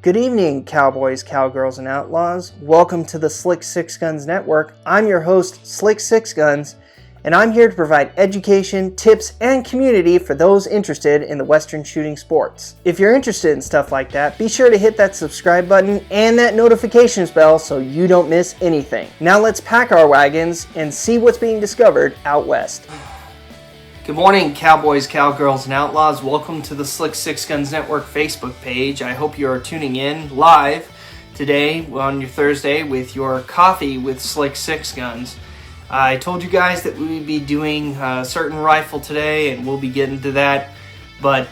Good evening, cowboys, cowgirls, and outlaws. Welcome to the Slick Sixguns Network. I'm your host, Slick Sixguns, and I'm here to provide education, tips, and community for those interested in the Western shooting sports. If you're interested in stuff like that, be sure to hit that subscribe button and that notifications bell so you don't miss anything. Now let's pack our wagons and see what's being discovered out west. Good morning, cowboys, cowgirls, and outlaws. Welcome to the Slick Sixguns Network Facebook page. I hope you are tuning in live today on your Thursday with your coffee with Slick Sixguns. I told you guys that we would be doing a certain rifle today, and we'll be getting to that. But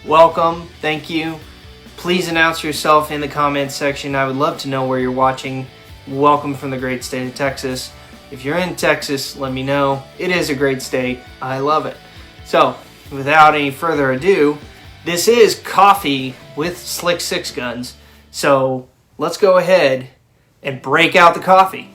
welcome, thank you. Please announce yourself in the comments section. I would love to know where you're watching. Welcome from the great state of Texas. If you're in Texas, let me know. It is a great state. I love it. So, without any further ado, this is Coffee with Slick Sixguns. So, let's go ahead and break out the coffee.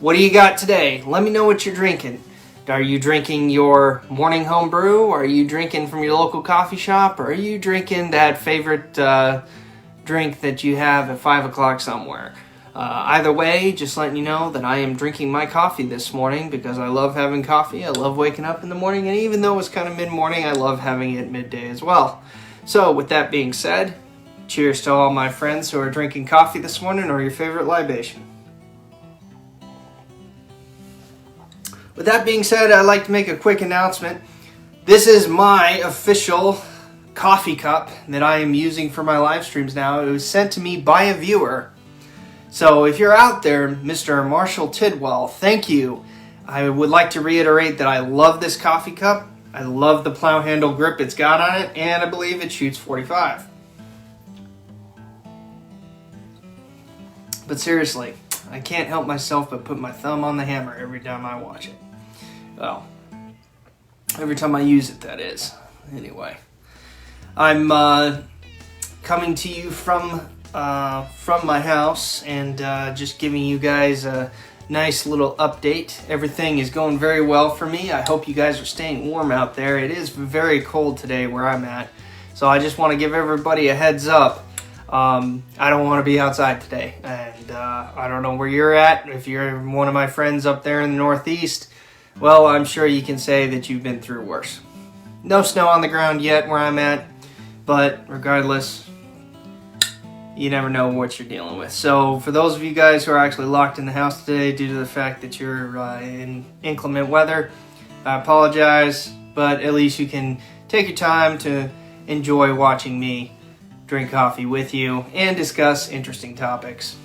What do you got today? Let me know what you're drinking. Are you drinking your morning home brew? Are you drinking from your local coffee shop? Or are you drinking that favorite drink that you have at 5 o'clock somewhere? Either way, just letting you know that I am drinking my coffee this morning because I love having coffee. I love waking up in the morning, and even though it's kind of mid-morning, I love having it midday as well. So, with that being said, cheers to all my friends who are drinking coffee this morning or your favorite libation. With that being said, I'd like to make a quick announcement. This is my official coffee cup that I am using for my live streams now. It was sent to me by a viewer. So if you're out there, Mr. Marshall Tidwell, thank you. I would like to reiterate that I love this coffee cup. I love the plow handle grip it's got on it, and I believe it shoots 45. But seriously, I can't help myself but put my thumb on the hammer every time I watch it. Well, every time I use it, that is. Anyway, I'm coming to you from my house and just giving you guys a nice little update. Everything is going very well for me. I hope you guys are staying warm out there. It is very cold today where I'm at, so I just want to give everybody a heads up. I don't want to be outside today, and I don't know where you're at. If you're one of my friends up there in the Northeast, well, I'm sure you can say that you've been through worse. No snow on the ground yet where I'm at, but regardless, you never know what you're dealing with. So for those of you guys who are actually locked in the house today due to the fact that you're in inclement weather, I apologize, but at least you can take your time to enjoy watching me drink coffee with you and discuss interesting topics.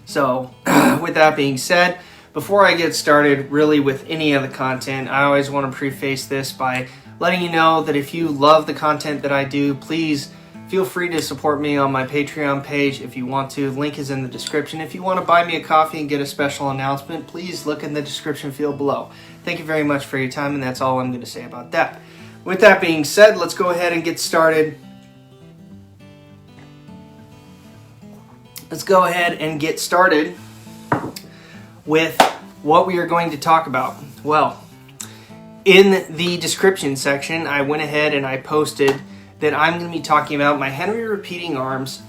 So with that being said, before I get started really with any of the content, I always want to preface this by letting you know that if you love the content that I do, please feel free to support me on my Patreon page if you want to. Link is in the description. If you want to buy me a coffee and get a special announcement, please look in the description field below. Thank you very much for your time, and that's all I'm going to say about that. With that being said, let's go ahead and get started. Let's go ahead and get started with what we are going to talk about. Well, in the description section, I went ahead and I posted that I'm going to be talking about my Henry Repeating Arms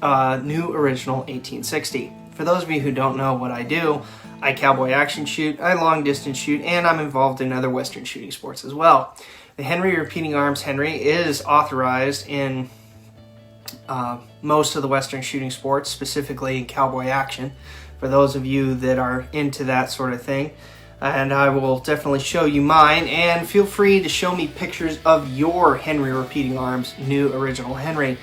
new original 1860. For those of you who don't know what I do, I cowboy action shoot, I long distance shoot, and I'm involved in other Western shooting sports as well. The Henry Repeating Arms Henry is authorized in most of the Western shooting sports, specifically in cowboy action, for those of you that are into that sort of thing. And I will definitely show you mine, and feel free to show me pictures of your Henry Repeating Arms new original Henry.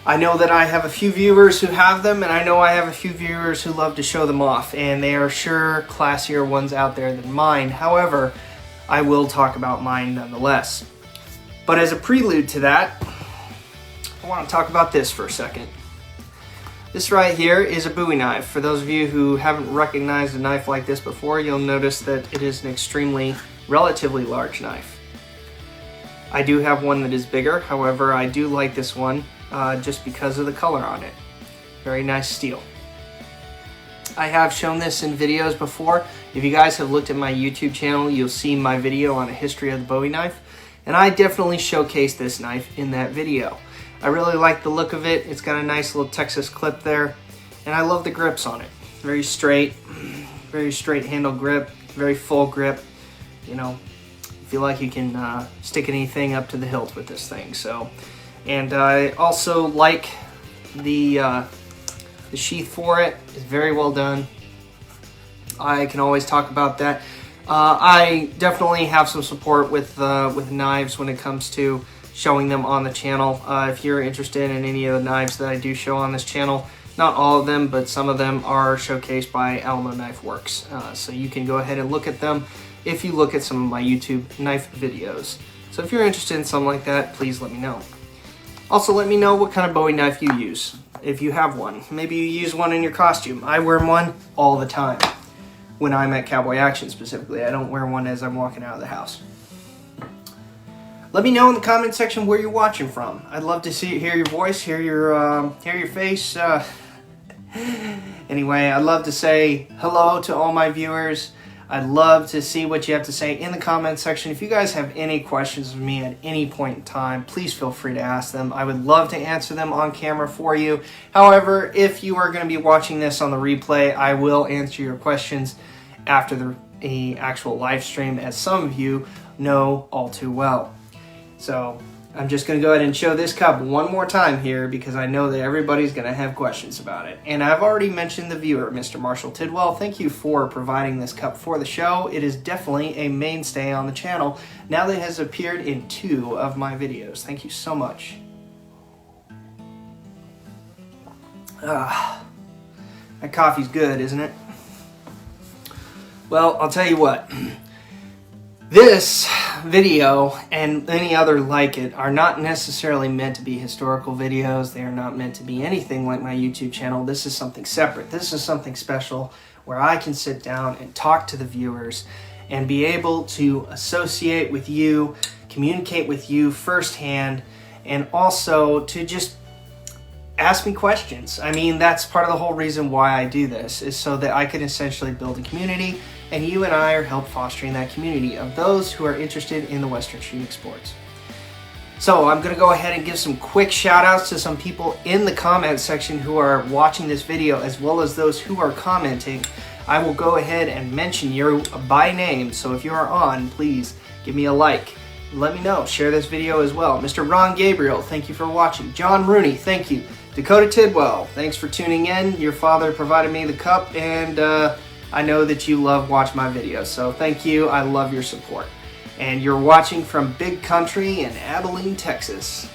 I know that I have a few viewers who have them, and I know I have a few viewers who love to show them off, and they are sure classier ones out there than mine. However, I will talk about mine nonetheless. But as a prelude to that, I want to talk about this for a second. This right here is a Bowie knife. For those of you who haven't recognized a knife like this before, you'll notice that it is an extremely, relatively large knife. I do have one that is bigger, however, I do like this one just because of the color on it. Very nice steel. I have shown this in videos before. If you guys have looked at my YouTube channel, you'll see my video on a history of the Bowie knife. and I definitely showcased this knife in that video. I really like the look of it. It's got a nice little Texas clip there, and I love the grips on it. Very straight handle grip, very full grip. You know, feel like you can stick anything up to the hilt with this thing. So, and I also like the sheath for it. It's very well done. I can always talk about that. I definitely have some support with knives when it comes to showing them on the channel. If you're interested in any of the knives that I do show on this channel, not all of them, but some of them are showcased by Alamo Knife Works. So you can go ahead and look at them if you look at some of my YouTube knife videos. So if you're interested in something like that, please let me know. Also, let me know what kind of Bowie knife you use, if you have one. Maybe you use one in your costume. I wear one all the time when I'm at Cowboy Action specifically. I don't wear one as I'm walking out of the house. Let me know in the comment section where you're watching from. I'd love to hear your voice, hear your face. Anyway, I'd love to say hello to all my viewers. I'd love to see what you have to say in the comment section. If you guys have any questions of me at any point in time, please feel free to ask them. I would love to answer them on camera for you. However, if you are going to be watching this on the replay, I will answer your questions after the actual live stream, as some of you know all too well. So I'm just going to go ahead and show this cup one more time here, because I know that everybody's going to have questions about it. And I've already mentioned the viewer, Mr. Marshall Tidwell. Thank you for providing this cup for the show. It is definitely a mainstay on the channel now that it has appeared in 2 of my videos. Thank you so much. That coffee's good, isn't it? Well, I'll tell you what. This video and any other like it are not necessarily meant to be historical videos. They are not meant to be anything like my YouTube channel. This is something separate. This is something special where I can sit down and talk to the viewers and be able to associate with you, communicate with you firsthand, and also to just ask me questions. I mean, that's part of the whole reason why I do this, is so that I can essentially build a community, and you and I are help fostering that community of those who are interested in the Western shooting sports. So I'm going to go ahead and give some quick shout outs to some people in the comment section who are watching this video, as well as those who are commenting. I will go ahead and mention you by name, so if you are on, please give me a like. Let me know. Share this video as well. Mr. Ron Gabriel, thank you for watching. John Rooney, thank you. Dakota Tidwell, thanks for tuning in. Your father provided me the cup, and I know that you love watching my videos, so thank you. I love your support. And you're watching from Big Country in Abilene, Texas.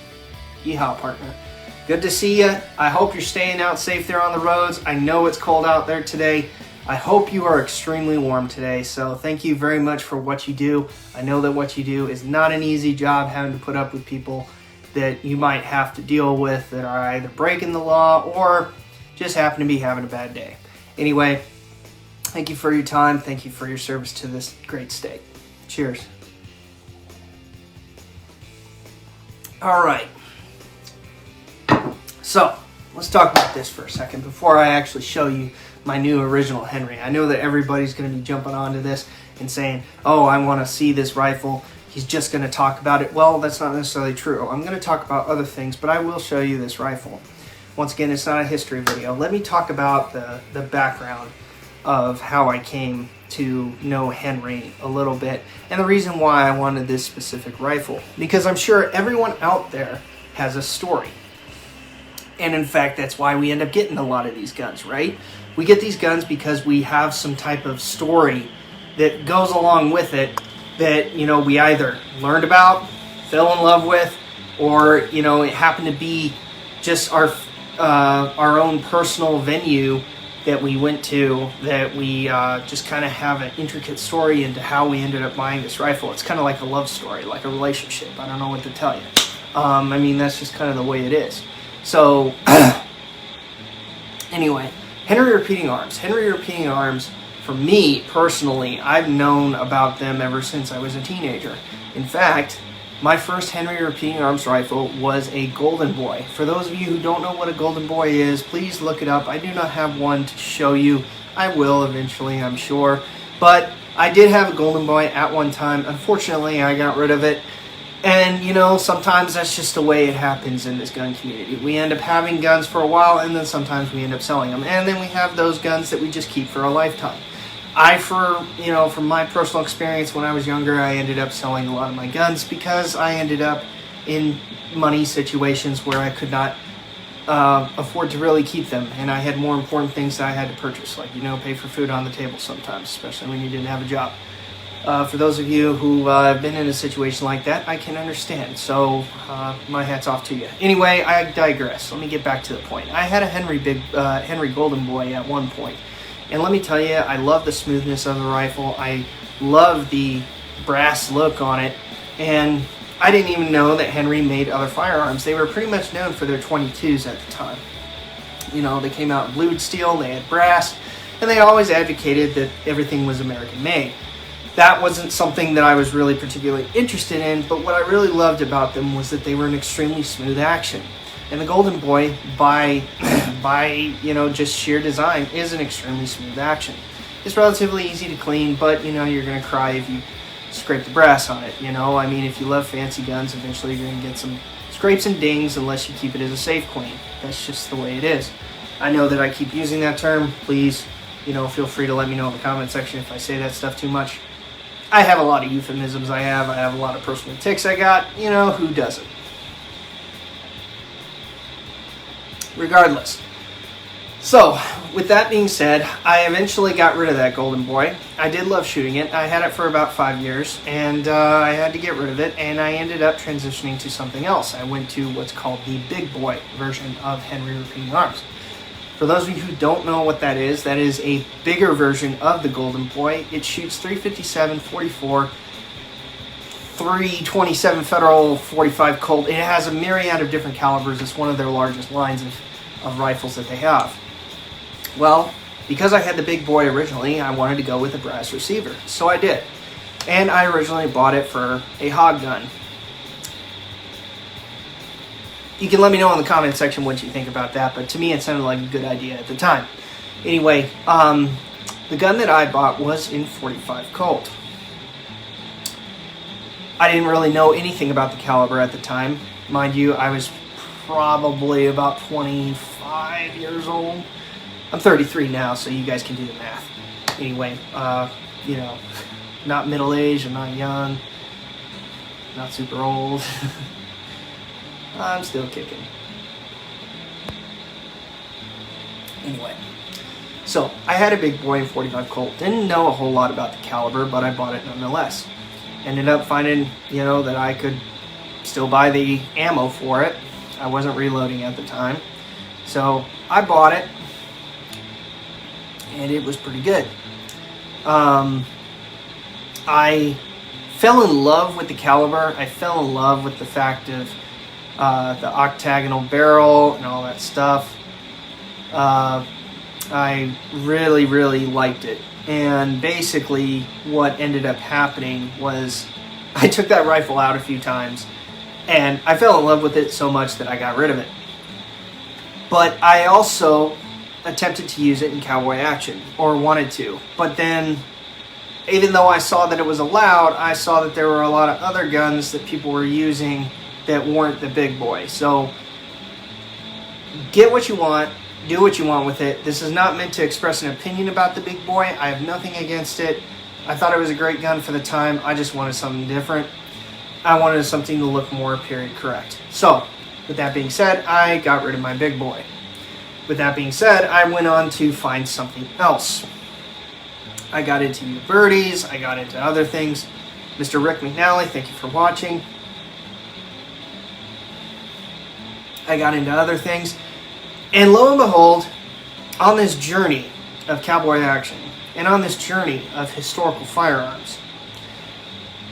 Yeehaw, partner. Good to see you. I hope you're staying out safe there on the roads. I know it's cold out there today. I hope you are extremely warm today, so thank you very much for what you do. I know that what you do is not an easy job, having to put up with people that you might have to deal with that are either breaking the law or just happen to be having a bad day. Anyway, thank you for your time. Thank you for your service to this great state. Cheers. All right. So, let's talk about this for a second before I actually show you my new original Henry. I know that everybody's going to be jumping onto this and saying, oh, I want to see this rifle. He's just going to talk about it. Well, that's not necessarily true. I'm going to talk about other things, but I will show you this rifle. Once again, it's not a history video. Let me talk about the background of how I came to know Henry a little bit, and the reason why I wanted this specific rifle. Because I'm sure everyone out there has a story. And in fact, that's why we end up getting a lot of these guns, right? We get these guns because we have some type of story that goes along with it that, you know, we either learned about, fell in love with, or, you know, it happened to be just our own personal venue that we went to, that we just kind of have an intricate story into how we ended up buying this rifle. It's kind of like a love story, like a relationship. I don't know what to tell you. I mean, that's just kind of the way it is. So, anyway, Henry Repeating Arms. Henry Repeating Arms, for me personally, I've known about them ever since I was a teenager. In fact, my first Henry Repeating Arms rifle was a Golden Boy. For those of you who don't know what a Golden Boy is, please look it up. I do not have one to show you. I will eventually, I'm sure. But I did have a Golden Boy at one time. Unfortunately, I got rid of it And, you know, sometimes that's just the way it happens in this gun community. We end up having guns for a while, and then sometimes we end up selling them. And then we have those guns that we just keep for a lifetime. From my personal experience when I was younger, I ended up selling a lot of my guns because I ended up in money situations where I could not afford to really keep them. And I had more important things that I had to purchase, like, pay for food on the table sometimes, especially when you didn't have a job. For those of you who have been in a situation like that, I can understand. So my hat's off to you. Anyway, I digress. Let me get back to the point. I had a Henry Golden Boy at one point. And let me tell you, I love the smoothness of the rifle. I love the brass look on it. And I didn't even know that Henry made other firearms. They were pretty much known for their 22s at the time. They came out in blued steel, they had brass, and they always advocated that everything was American made. That wasn't something that I was really particularly interested in, but what I really loved about them was that they were an extremely smooth action. And the Golden Boy, by just sheer design, is an extremely smooth action. It's relatively easy to clean, but you're going to cry if you scrape the brass on it. If you love fancy guns, eventually you're going to get some scrapes and dings unless you keep it as a safe clean. That's just the way it is. I know that I keep using that term. Please, feel free to let me know in the comment section if I say that stuff too much. I have a lot of euphemisms I have a lot of personal tics I got. Who doesn't? Regardless. So, with that being said, I eventually got rid of that Golden Boy. I did love shooting it. I had it for about 5 years, and I had to get rid of it, and I ended up transitioning to something else. I went to what's called the Big Boy version of Henry Repeating Arms. For those of you who don't know what that is a bigger version of the Golden Boy. It shoots .357, .44, .327 Federal, .45 Colt. It has a myriad of different calibers. It's one of their largest lines of rifles that they have. Well, because I had the Big Boy originally, I wanted to go with a brass receiver. So I did. And I originally bought it for a hog gun. You can let me know in the comment section what you think about that, but to me it sounded like a good idea at the time. Anyway, the gun that I bought was in .45 Colt. I didn't really know anything about the caliber at the time. Mind you, I was probably about 25 years old. I'm 33 now, so you guys can do the math. Anyway, not middle-aged, I'm not young, not super old. I'm still kicking. Anyway, so I had a Big Boy in .45 Colt. Didn't know a whole lot about the caliber, but I bought it nonetheless. Ended up finding, that I could still buy the ammo for it. I wasn't reloading at the time. So I bought it, and it was pretty good. I fell in love with the caliber. I fell in love with the fact of the octagonal barrel and all that stuff. I really, really liked it. And basically what ended up happening was I took that rifle out a few times and I fell in love with it so much that I got rid of it. But I also attempted to use it in cowboy action, or wanted to. But then, even though I saw that it was allowed, I saw that there were a lot of other guns that people were using that weren't the Big Boy. So, get what you want, do what you want with it. This is not meant to express an opinion about the Big Boy. I have nothing against it. I thought it was a great gun for the time. I just wanted something different. I wanted something to look more period correct. So, with that being said, I got rid of my Big Boy. With that being said, I went on to find something else. I got into birdies, I got into other things. Mr. Rick McNally, thank you for watching. I got into other things. And lo and behold, on this journey of cowboy action, and on this journey of historical firearms,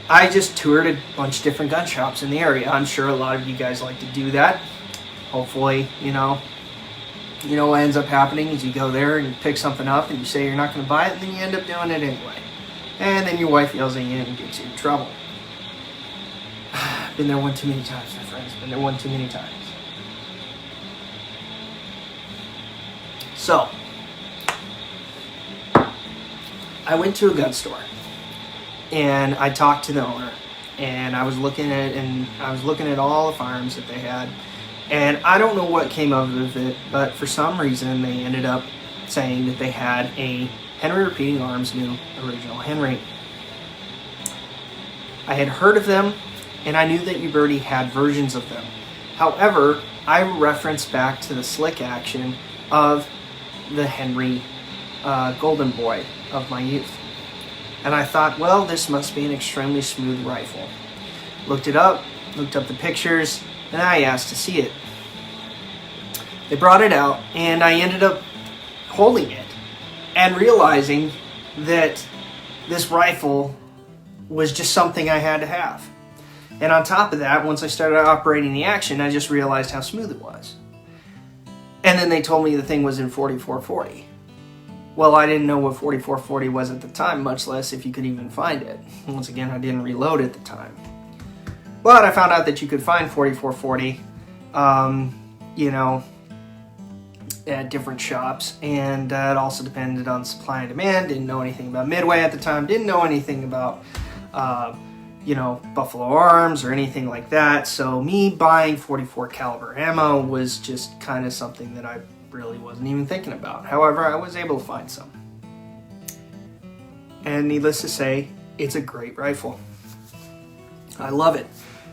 I just toured a bunch of different gun shops in the area. I'm sure a lot of you guys like to do that. Hopefully, what ends up happening is you go there and you pick something up and you say you're not going to buy it, and then you end up doing it anyway. And then your wife yells at you and gets you in trouble. Been there one too many times, my friends. Been there one too many times. So, I went to a gun store and I talked to the owner, and I was looking at all the firearms that they had, and I don't know what came of it, but for some reason they ended up saying that they had a Henry Repeating Arms new original Henry. I had heard of them, and I knew that Uberti had versions of them. However, I referenced back to the slick action of the Henry Golden Boy of my youth. And I thought, well, this must be an extremely smooth rifle. Looked it up, looked up the pictures, and I asked to see it. They brought it out, and I ended up holding it and realizing that this rifle was just something I had to have. And on top of that, once I started operating the action, I just realized how smooth it was. And then they told me the thing was in 4440. Well, I didn't know what 4440 was at the time, much less if you could even find it. Once again, I didn't reload at the time. But I found out that you could find 4440, at different shops, and it also depended on supply and demand. Didn't know anything about Midway at the time, didn't know anything about Buffalo Arms or anything like that, so me buying 44 caliber ammo was just kind of something that I really wasn't even thinking about. However, I was able to find some, and needless to say, it's a great rifle. I love it.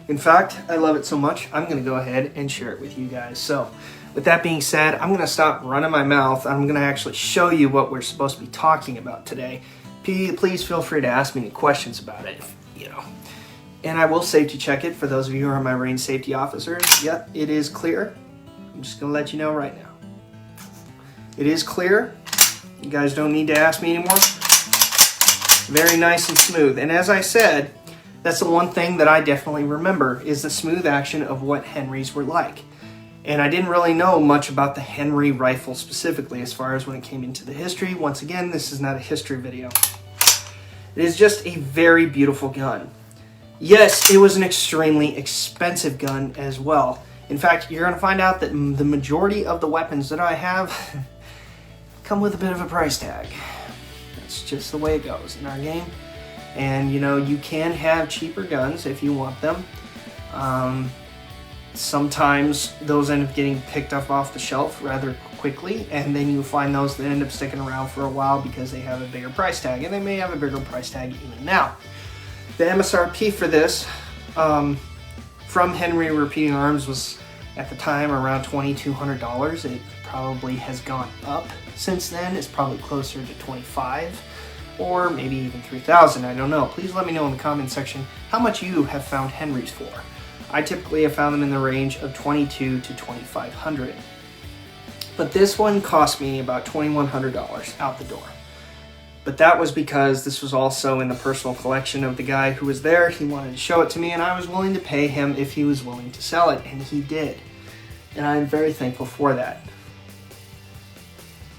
In fact, I love it so much, I'm going to go ahead and share it with you guys. So with that being said, I'm going to stop running my mouth. I'm going to actually show you what we're supposed to be talking about today. Please feel free to ask me any questions about it, And I will safety check it for those of you who are my range safety officers. Yep, it is clear. I'm just going to let you know right now. It is clear. You guys don't need to ask me anymore. Very nice and smooth. And as I said, that's the one thing that I definitely remember is the smooth action of what Henrys were like. And I didn't really know much about the Henry rifle specifically as far as when it came into the history. Once again, this is not a history video. It is just a very beautiful gun. Yes, it was an extremely expensive gun as well. In fact, you're going to find out that the majority of the weapons that I have come with a bit of a price tag. That's just the way it goes in our game. And you can have cheaper guns if you want them. Sometimes those end up getting picked up off the shelf rather quickly, and then you find those that end up sticking around for a while because they have a bigger price tag, and they may have a bigger price tag even now. The MSRP for this from Henry Repeating Arms was at the time around $2,200. It probably has gone up since then. It's probably closer to $25,000 or maybe even $3,000. I don't know. Please let me know in the comment section how much you have found Henrys for. I typically have found them in the range of $2,200 to $2,500. But this one cost me about $2,100 out the door. But that was because this was also in the personal collection of the guy who was there. He wanted to show it to me, and I was willing to pay him if he was willing to sell it, and he did. And I'm very thankful for that.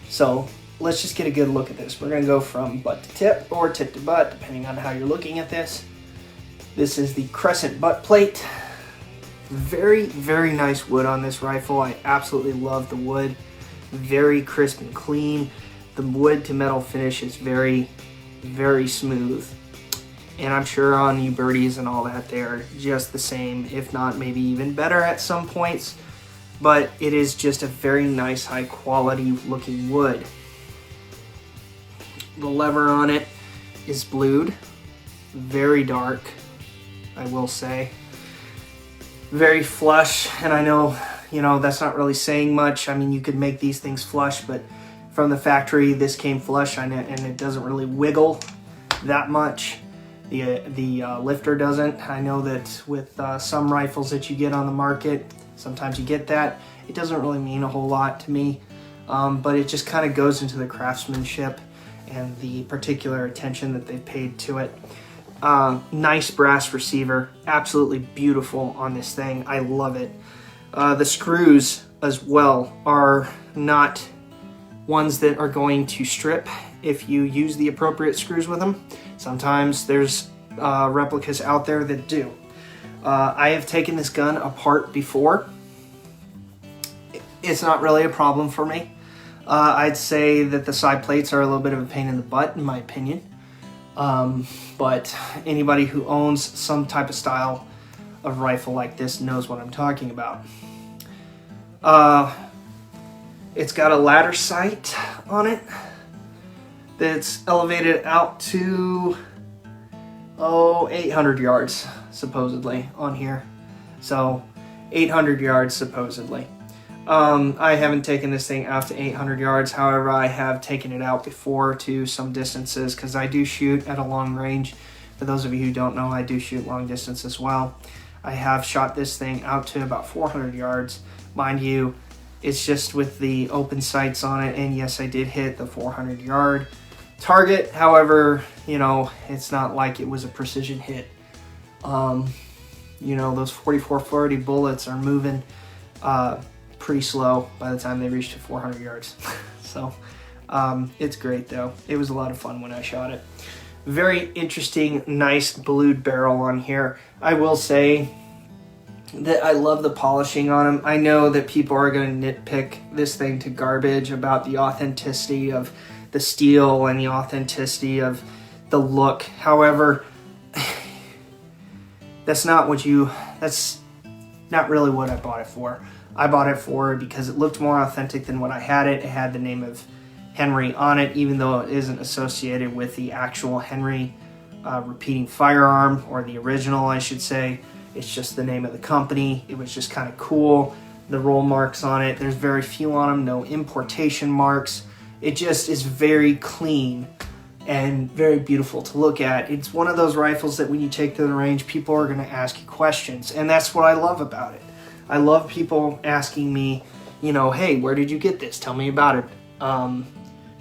So let's just get a good look at this. We're going to go from butt to tip, or tip to butt, depending on how you're looking at this. This is the crescent butt plate. Very, very nice wood on this rifle. I absolutely love the wood. Very crisp and clean. The wood to metal finish is very, very smooth. And I'm sure on Ubertis and all that, they're just the same, if not maybe even better at some points. But it is just a very nice, high quality looking wood. The lever on it is blued. Very dark, I will say. Very flush, and I know, that's not really saying much. I mean, you could make these things flush, but from the factory, this came flush, and it doesn't really wiggle that much. The lifter doesn't. I know that with some rifles that you get on the market, sometimes you get that. It doesn't really mean a whole lot to me, but it just kind of goes into the craftsmanship and the particular attention that they've paid to it. Nice brass receiver, absolutely beautiful on this thing. I love it. The screws as well are not ones that are going to strip if you use the appropriate screws with them. Sometimes there's replicas out there that do. I have taken this gun apart before. It's not really a problem for me. I'd say that the side plates are a little bit of a pain in the butt, in my opinion. But anybody who owns some type of style of rifle like this knows what I'm talking about. It's got a ladder sight on it that's elevated out to 800 yards supposedly on here. So 800 yards supposedly. I haven't taken this thing out to 800 yards. However, I have taken it out before to some distances because I do shoot at a long range. For those of you who don't know, I do shoot long distance as well. I have shot this thing out to about 400 yards. Mind you, it's just with the open sights on it, and yes, I did hit the 400 yard target. However, you know, it's not like it was a precision hit. You know, those 44-40 bullets are moving pretty slow by the time they reach to 400 yards. So it's great though. It was a lot of fun when I shot it. Very interesting, nice blued barrel on here. I will say that I love the polishing on them. I know that people are going to nitpick this thing to garbage about the authenticity of the steel and the authenticity of the look. However, that's not really what I bought it for. I bought it for because it looked more authentic than what I had it. It had the name of Henry on it, even though it isn't associated with the actual Henry repeating firearm, or the original, I should say. It's just the name of the company. It was just kind of cool. The roll marks on it, there's very few on them, no importation marks. It just is very clean and very beautiful to look at. It's one of those rifles that when you take to the range, people are going to ask you questions, and that's what I love about it. I love people asking me, you know, hey, where did you get this? Tell me about it.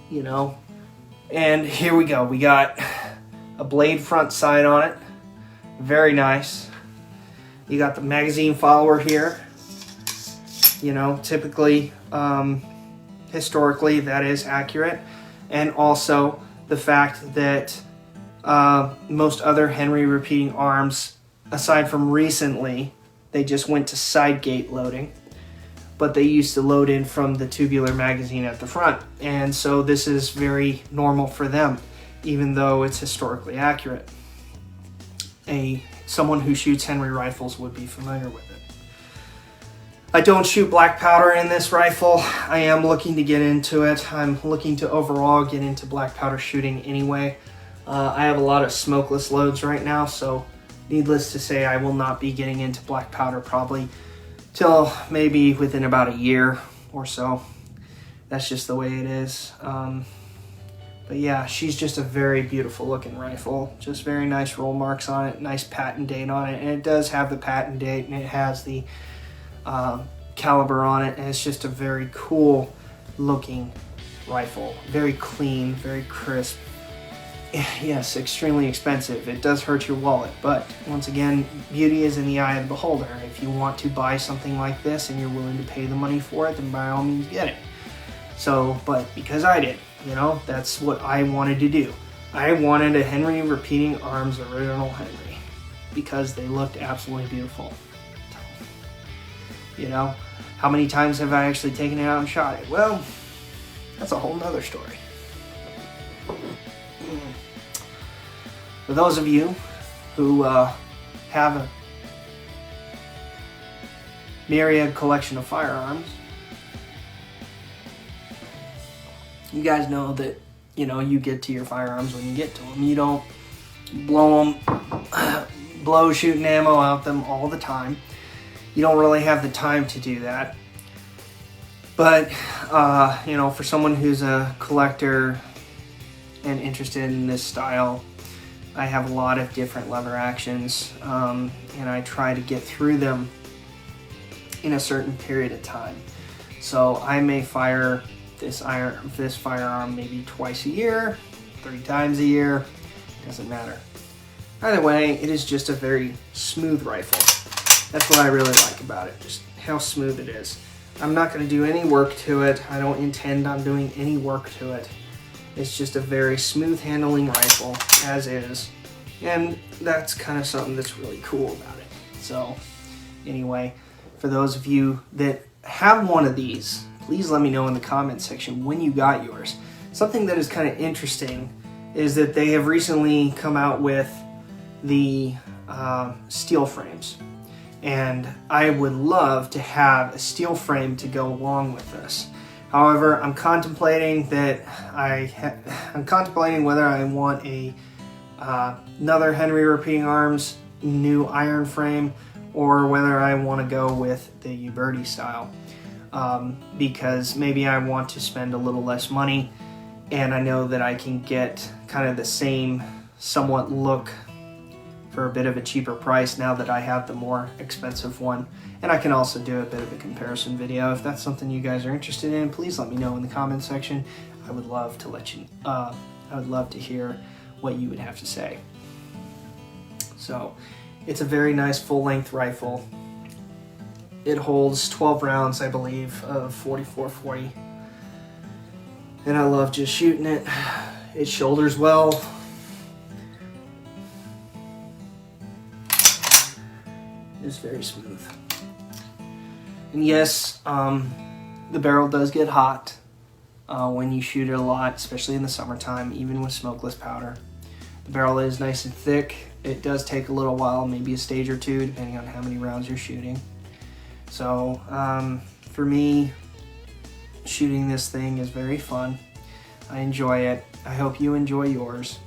You know, and here we go. We got a blade front sight on it. Very nice. You got the magazine follower here. You know, typically, historically, that is accurate. And also the fact that most other Henry repeating arms, aside from recently, they just went to side gate loading, but they used to load in from the tubular magazine at the front. And so this is very normal for them, even though it's historically accurate. Someone who shoots Henry rifles would be familiar with it. I don't shoot black powder in this rifle. I am looking to get into it. I'm looking to overall get into black powder shooting anyway. I have a lot of smokeless loads right now, so needless to say, I will not be getting into black powder probably till maybe within about a year or so. That's just the way it is. But yeah, she's just a very beautiful looking rifle. Just very nice roll marks on it, nice patent date on it, and it does have the patent date, and it has the caliber on it, and it's just a very cool looking rifle. Very clean, very crisp. Yes, extremely expensive. It does hurt your wallet, but once again, beauty is in the eye of the beholder. If you want to buy something like this and you're willing to pay the money for it, then by all means get it. So, but because I did, you know, that's what I wanted to do. I wanted a Henry repeating arms original Henry because they looked absolutely beautiful. You know, how many times have I actually taken it out and shot it? Well, that's a whole nother story. For those of you who have a myriad collection of firearms, you guys know that, you know, you get to your firearms when you get to them. You don't blow shooting ammo out them all the time. You don't really have the time to do that. But, you know, for someone who's a collector and interested in this style, I have a lot of different lever actions, and I try to get through them in a certain period of time. So I may fire this firearm maybe twice a year, 3 times a year, doesn't matter. Either way, it is just a very smooth rifle. That's what I really like about it, just how smooth it is. I'm not going to do any work to it. I don't intend on doing any work to it. It's just a very smooth handling rifle, as is. And that's kind of something that's really cool about it. So, anyway, for those of you that have one of these, please let me know in the comment section when you got yours. Something that is kind of interesting is that they have recently come out with the steel frames. And I would love to have a steel frame to go along with this. However, I'm contemplating whether I want another Henry Repeating Arms new iron frame, or whether I want to go with the Uberti style, because maybe I want to spend a little less money, and I know that I can get kind of the same somewhat look for a bit of a cheaper price now that I have the more expensive one. And I can also do a bit of a comparison video. If that's something you guys are interested in, please let me know in the comment section. I would love to I would love to hear what you would have to say. So it's a very nice full-length rifle. It holds 12 rounds, I believe, of 44-40. And I love just shooting it. It shoulders well. It's very smooth. And yes, the barrel does get hot when you shoot it a lot, especially in the summertime, even with smokeless powder. The barrel is nice and thick. It does take a little while, maybe a stage or two, depending on how many rounds you're shooting. So for me, shooting this thing is very fun. I enjoy it. I hope you enjoy yours.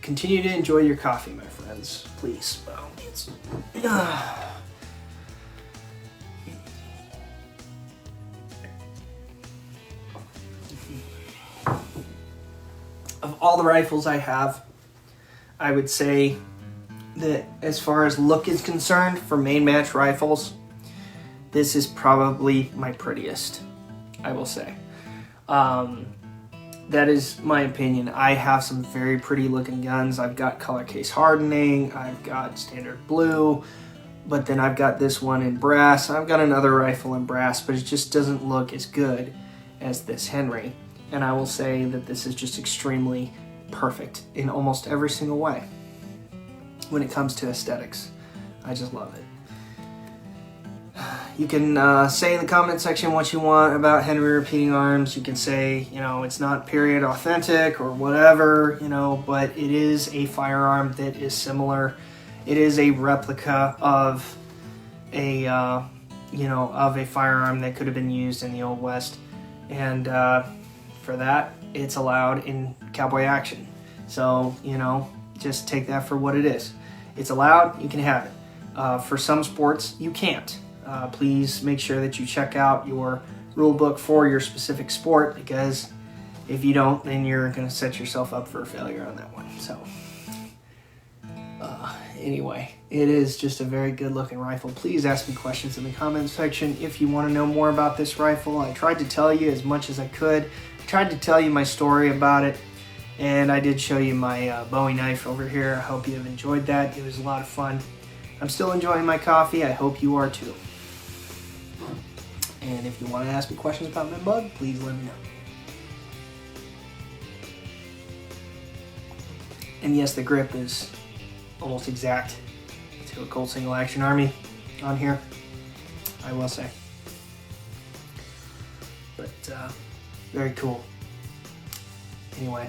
Continue to enjoy your coffee, my friends, please. Of all the rifles I have, I would say that as far as look is concerned for main match rifles, this is probably my prettiest, I will say. That is my opinion. I have some very pretty looking guns. I've got color case hardening, I've got standard blue, but then I've got this one in brass. I've got another rifle in brass, but it just doesn't look as good as this Henry. And I will say that this is just extremely perfect in almost every single way when it comes to aesthetics. I just love it. You can say in the comment section what you want about Henry Repeating Arms. You can say, you know, it's not period authentic or whatever, you know, but it is a firearm that is similar. It is a replica of a, of a firearm that could have been used in the Old West. And for that, it's allowed in cowboy action. So, you know, just take that for what it is. It's allowed, you can have it. For some sports, you can't. Please make sure that you check out your rule book for your specific sport, because if you don't, then you're going to set yourself up for a failure on that one. So anyway, it is just a very good looking rifle. Please ask me questions in the comments section if you want to know more about this rifle. I tried to tell you as much as I could. I tried to tell you my story about it, and I did show you my Bowie knife over here. I hope you have enjoyed that. It was a lot of fun. I'm still enjoying my coffee. I hope you are too. And if you want to ask me questions about my bug, please let me know. And yes, the grip is almost exact to a Colt Single Action Army on here, I will say. But very cool. Anyway,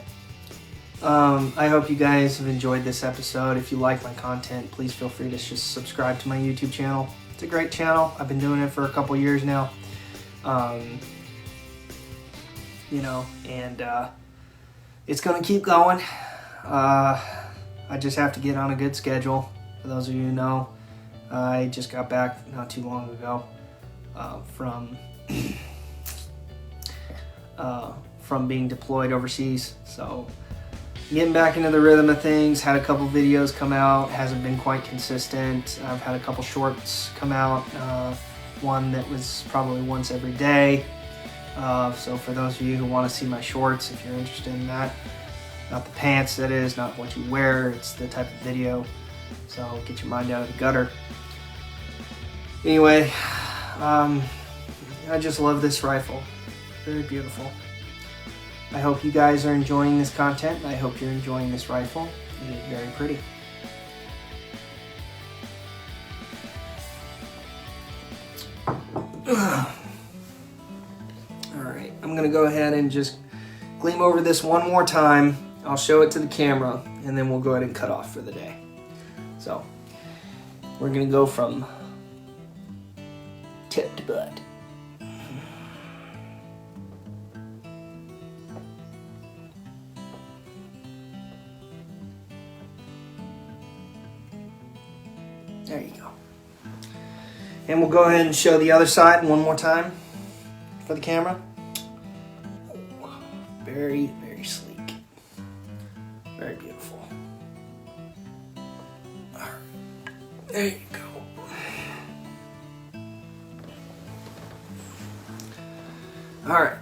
I hope you guys have enjoyed this episode. If you like my content, please feel free to just subscribe to my YouTube channel. It's a great channel. I've been doing it for a couple years now. It's going to keep going. I just have to get on a good schedule. For those of you who know, I just got back not too long ago from being deployed overseas. So getting back into the rhythm of things. Had a couple videos come out. Hasn't been quite consistent. I've had a couple shorts come out. One that was probably once every day. So for those of you who want to see my shorts, if you're interested in that, not the pants, that is, not what you wear, it's the type of video. So get your mind out of the gutter. Anyway, I just love this rifle. Very beautiful. I hope you guys are enjoying this content. I hope you're enjoying this rifle. It is very pretty. Alright, I'm going to go ahead and just gleam over this one more time. I'll show it to the camera, and then we'll go ahead and cut off for the day. So, we're going to go from tip to butt. There you go. And we'll go ahead and show the other side one more time for the camera. Very, very sleek. Very beautiful. All right. There you go. All right.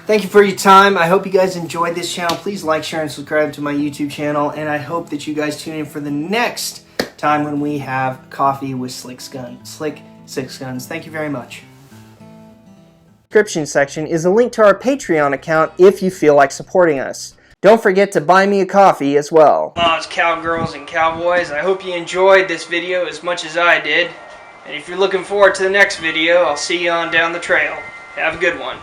Thank you for your time. I hope you guys enjoyed this channel. Please like, share, and subscribe to my YouTube channel. And I hope that you guys tune in for the next time when we have coffee with Slick Sixguns. Thank you very much. Description section is a link to our Patreon account if you feel like supporting us. Don't forget to buy me a coffee as well. Moms, cowgirls, and cowboys, I hope you enjoyed this video as much as I did. And if you're looking forward to the next video, I'll see you on down the trail. Have a good one.